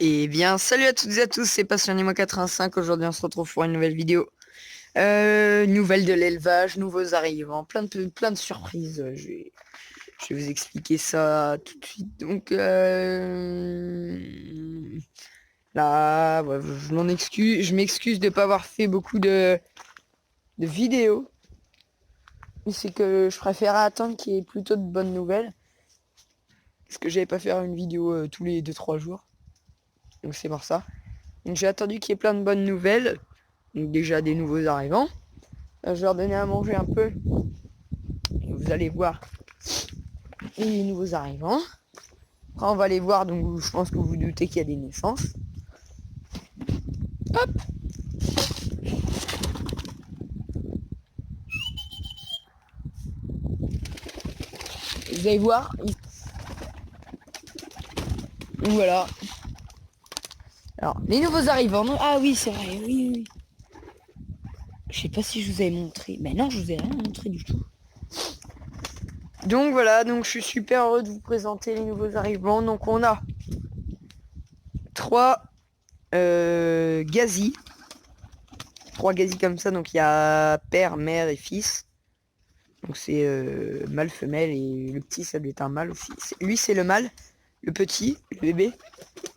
Et bien, salut à toutes et à tous, c'est Passionnément85. Aujourd'hui, on se retrouve pour une nouvelle vidéo. Nouvelle de l'élevage, nouveaux arrivants, plein de surprises. Je vais vous expliquer ça tout de suite. Donc, là, ouais, je m'excuse de ne pas avoir fait beaucoup de vidéos. Mais c'est que je préférais attendre qu'il y ait plutôt de bonnes nouvelles. Parce que j'avais pas faire une vidéo tous les 2-3 jours. Donc c'est pour ça. Donc j'ai attendu qu'il y ait plein de bonnes nouvelles. Donc déjà des nouveaux arrivants. Là, je vais leur donner à manger un peu. Et vous allez voir les nouveaux arrivants. Après on va les voir, donc je pense que vous vous doutez qu'il y a des naissances. Hop. Vous allez voir. Donc voilà. Alors, les nouveaux arrivants. Non, ah oui, c'est vrai, oui. Je sais pas si je vous avais montré. Mais non, je vous ai rien montré du tout. Donc voilà, donc je suis super heureux de vous présenter les nouveaux arrivants. Donc on a 3 gazis. 3 gazis comme ça, donc il y a père, mère et fils. Donc c'est mâle, femelle, et le petit ça doit être un mâle aussi. Lui c'est le mâle, le petit, le bébé.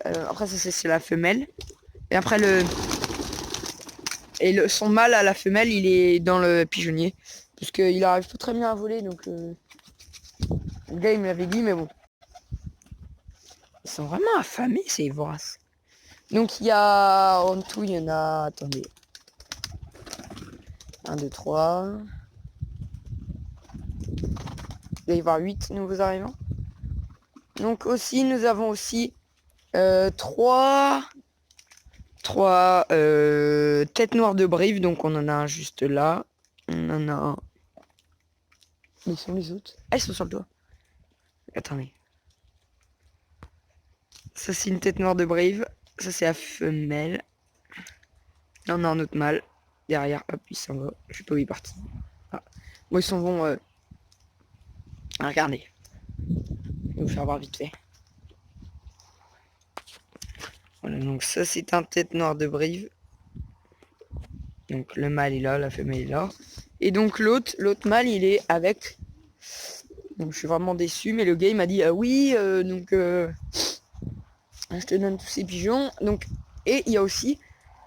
Après ça c'est la femelle. Et après son mâle à la femelle il est dans le pigeonnier. Parce qu'il arrive pas très bien à voler, donc le gars il me l'avait dit, mais bon. Ils sont vraiment affamés ces voraces. Donc il y a en tout il y en a. Attendez. 1, 2, 3. Il va y avoir 8 nouveaux arrivants. Donc aussi nous avons aussi 3 têtes noires de Brive. Donc on en a un juste là. On en a un. Où sont les autres? Ah, ils sont sur le toit. Attendez. Ça c'est une tête noire de Brive. Ça c'est la femelle. Là on a un autre mâle. Derrière, hop, il s'en va. Je sais pas où il est parti. Ah. Bon, ils s'en vont. Regardez. Je vais vous faire voir vite fait. Voilà, donc ça c'est un tête noire de Brive. Donc le mâle est là, la femelle est là. Et donc l'autre mâle il est avec. Donc je suis vraiment déçu, mais le gars il m'a dit oui, je te donne tous ces pigeons. Donc, et il y a aussi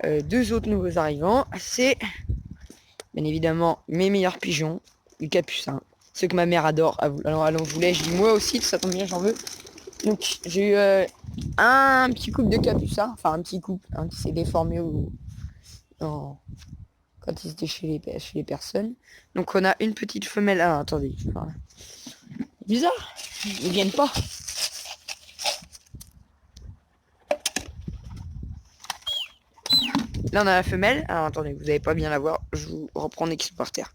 2 autres nouveaux arrivants. C'est bien évidemment mes meilleurs pigeons, les capucins. Ceux que ma mère adore. Alors je voulais, je dis moi aussi, ça tombe bien, j'en veux. Donc j'ai eu un petit couple de capucins, enfin un petit couple, hein, qui s'est déformé quand ils étaient chez les personnes. Donc on a une petite femelle. Ah attendez, voilà. Bizarre, ils viennent pas. Là on a la femelle. Alors attendez, vous n'allez pas bien la voir. Je vous reprends qui sont par terre.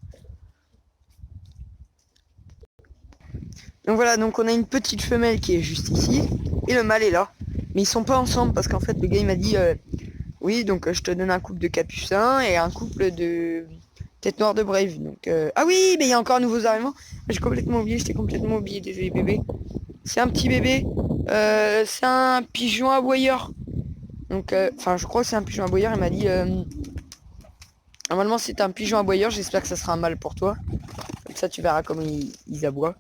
Donc voilà, donc on a une petite femelle qui est juste ici. Et le mâle est là. Mais ils sont pas ensemble parce qu'en fait le gars il m'a dit oui, donc je te donne un couple de capucins et un couple de tête noire de Brave. Donc ah oui, mais il y a encore un nouveau arrivant. J'ai complètement oublié, j'étais complètement oublié, désolé bébé. C'est un petit bébé. C'est un pigeon aboyeur. Donc enfin je crois que c'est un pigeon aboyeur. Il m'a dit normalement c'est un pigeon aboyeur. J'espère que ça sera un mâle pour toi. Comme ça tu verras comment ils aboient.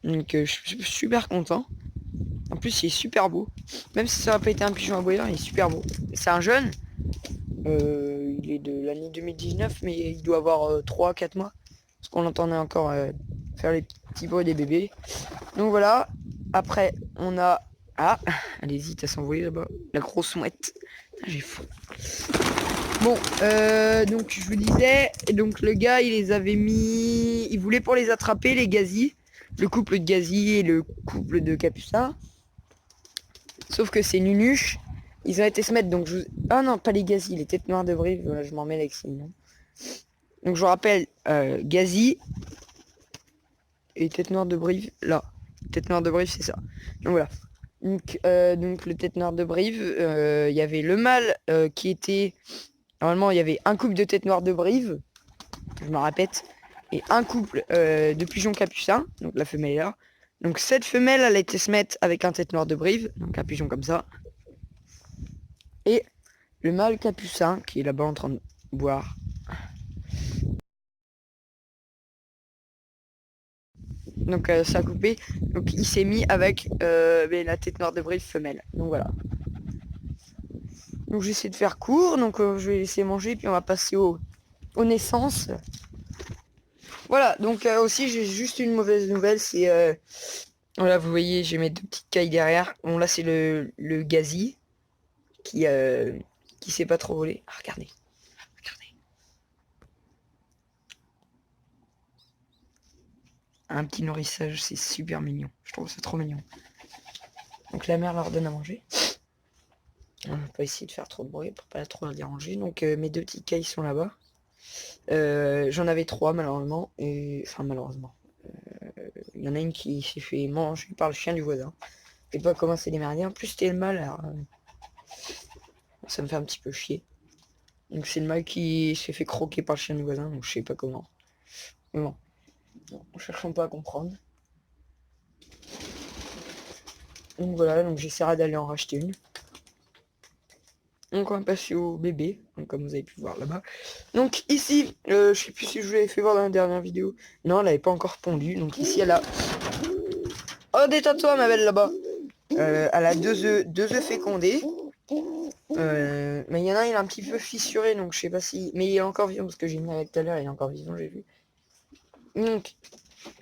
Donc je suis super content. En plus il est super beau. Même si ça n'a pas été un pigeon aboyeur, il est super beau. C'est un jeune. Il est de l'année 2019, mais il doit avoir 3-4 mois. Parce qu'on l'entendait encore faire les petits bruits des bébés. Donc voilà. Après, on a... Ah, elle hésite à s'envoler là-bas. La grosse mouette. J'ai fou. Bon, donc je vous disais, donc le gars, il les avait mis... Il voulait pour les attraper, les gazis. Le couple de gazis et le couple de capucins. Sauf que c'est Nunuche. Ils ont été se mettre, donc je vous... Ah non, pas les gazis, les têtes noires de Brive. Voilà, je m'en mêle avec ces noms. Donc je vous rappelle, Gazi et tête noire de Brive, là. Tête noire de Brive, c'est ça. Donc voilà. Donc le tête noire de Brive, il y avait le mâle qui était... Normalement, il y avait un couple de tête noire de Brive, je me répète, et un couple de pigeons capucins, donc la femelle est là. Donc cette femelle, elle a été se mettre avec un tête noire de Brive, donc un pigeon comme ça. Et le mâle capucin qui est là-bas en train de boire. Donc ça a coupé. Donc il s'est mis avec la tête noire de Brive femelle. Donc voilà. Donc j'essaie de faire court. Donc je vais laisser manger. Puis on va passer aux naissances. Voilà. Donc aussi j'ai juste une mauvaise nouvelle. C'est voilà, vous voyez, j'ai mes deux petites cailles derrière. Bon là c'est le gazi qui sait pas trop voler. Ah, regardez. Regardez. Un petit nourrissage, c'est super mignon. Je trouve ça trop mignon. Donc la mère leur donne à manger. On va pas essayer de faire trop de bruit pour pas trop la déranger. Donc mes deux petites cailles sont là-bas. J'en avais trois malheureusement. Et enfin malheureusement. Il y en a une qui s'est fait manger par le chien du voisin. Je sais pas comment c'est démerdé. En plus c'était le mâle, alors ça me fait un petit peu chier. Donc c'est le mâle qui s'est fait croquer par le chien du voisin. Donc je sais pas comment. Mais bon. Cherchons pas à comprendre. Donc voilà, donc j'essaierai d'aller en racheter une. Donc on va passer au bébé, donc comme vous avez pu voir là-bas. Donc ici, je sais plus si je vous l'avais fait voir dans la dernière vidéo. Non, elle n'avait pas encore pondu. Donc ici elle a... Oh, détends-toi ma belle là-bas. Elle a deux œufs fécondés. Mais il y en a un, il est un petit peu fissuré, donc je sais pas si... Mais il est encore vivant, parce que j'ai mis avec tout à l'heure, il est encore vivant, j'ai vu. Donc,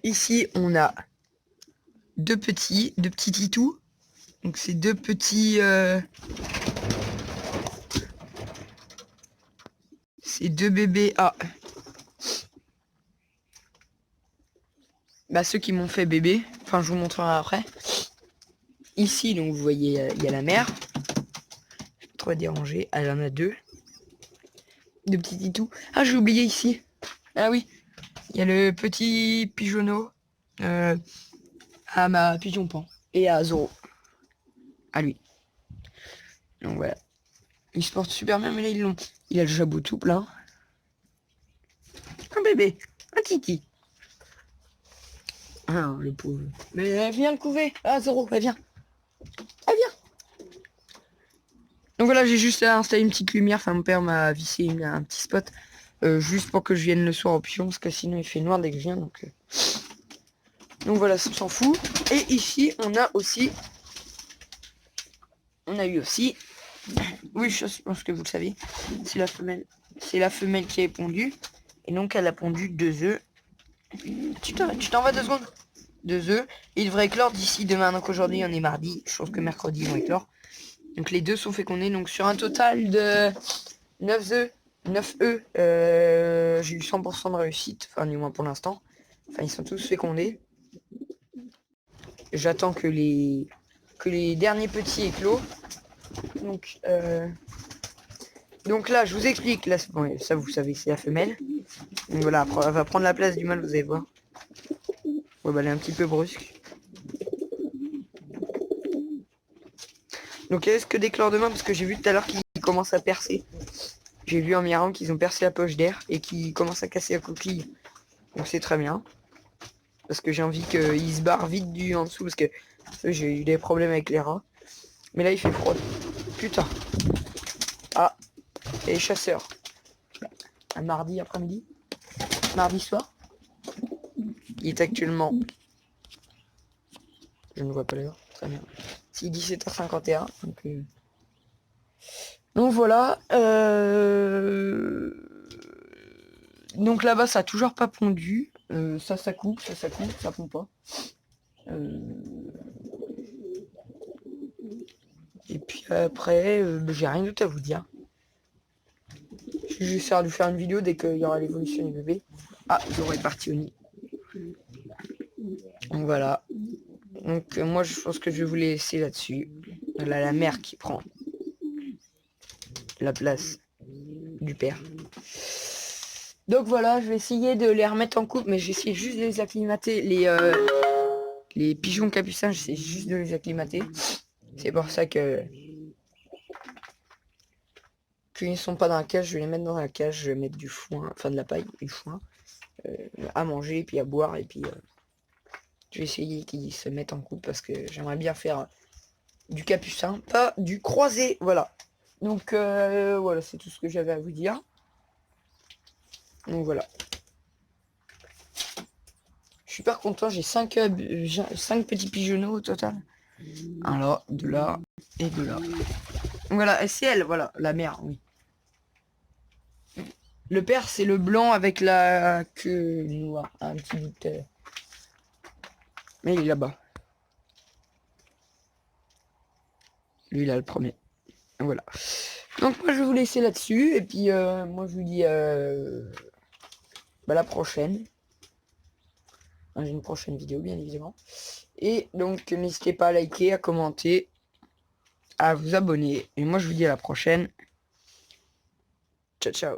ici, on a deux petits titous. Donc c'est deux petits... C'est deux bébés. Ah. Bah ceux qui m'ont fait bébé. Enfin, je vous montrerai après. Ici, donc vous voyez, il y a la mère. Trop déranger. Elle en a deux. Deux petits titous. Ah, j'ai oublié ici. Ah oui. Il y a le petit pigeonneau. À ma pigeon pan. Et à Zoro. À lui. Donc voilà. Il se porte super bien, mais là, il a le jabot tout plein. Un bébé. Un titi. Ah, le pauvre. Mais viens le couver. Ah, Zoro, viens. Ah, viens. Donc voilà, j'ai juste installé une petite lumière. Enfin, mon père m'a vissé un petit spot. Juste pour que je vienne le soir au pigeon. Parce que sinon, il fait noir dès que je viens. Donc voilà, ça s'en fout. Et ici, on a aussi... On a eu aussi... Oui, je pense que vous le savez. C'est la femelle. C'est la femelle qui a pondu. Et donc, elle a pondu 2 œufs. Tu t'en vas 2 secondes. 2 œufs. Et il devrait éclore d'ici demain. Donc aujourd'hui, on est mardi. Je pense que mercredi, ils vont éclore. Donc les deux sont fécondés. Donc sur un total de 9 œufs. 9 œufs. J'ai eu 100% de réussite. Enfin, du moins pour l'instant. Enfin, ils sont tous fécondés. J'attends que les derniers petits éclos. Donc là, je vous explique. Là, bon, ça, vous savez, c'est la femelle. Donc voilà, après, elle va prendre la place du mâle, vous allez voir. Ouais, bah, elle est un petit peu brusque. Donc elle risque d'éclore demain parce que j'ai vu tout à l'heure qu'ils commencent à percer. J'ai vu en mirant qu'ils ont percé la poche d'air et qu'ils commencent à casser la coquille. Donc c'est très bien. Parce que j'ai envie qu'ils se barrent vite du en dessous parce que j'ai eu des problèmes avec les rats. Mais là il fait froid. Putain. Ah. Et les chasseurs. Un mardi après-midi. Mardi soir. Il est actuellement... Je ne vois pas l'heure. Très bien. C'est 17h51. Donc voilà. Donc là-bas, ça a toujours pas pondu. Ça coupe, ça pond pas. Et puis après, j'ai rien d'autre à vous dire. J'essaierai de faire une vidéo dès qu'il y aura l'évolution du bébé. Ah, Zoro est parti au nid. Donc voilà. Donc moi, je pense que je vais vous laisser là-dessus. Là, la mère qui prend la place du père. Donc voilà, je vais essayer de les remettre en couple, mais j'essaie juste de les acclimater. Les pigeons capucins, j'essaie juste de les acclimater. C'est pour ça que qu'ils ne sont pas dans la cage, je vais les mettre dans la cage, je vais mettre du foin, enfin de la paille, du foin, à manger, puis à boire, et puis je vais essayer qu'ils se mettent en couple parce que j'aimerais bien faire du capucin, pas du croisé, voilà. Donc voilà, c'est tout ce que j'avais à vous dire. Donc voilà. Je suis super content, j'ai 5 petits pigeonneaux au total. Un là, deux là et deux là. Donc voilà, et c'est elle, voilà, la mère, oui. Le père, c'est le blanc avec la queue noire, un petit bout de... Mais il est là-bas. Lui, il a le premier. Voilà. Donc moi, je vais vous laisser là-dessus. Et puis, moi, je vous dis bah, la prochaine. J'ai une prochaine vidéo, bien évidemment. Et donc, n'hésitez pas à liker, à commenter, à vous abonner. Et moi, je vous dis à la prochaine. Ciao, ciao.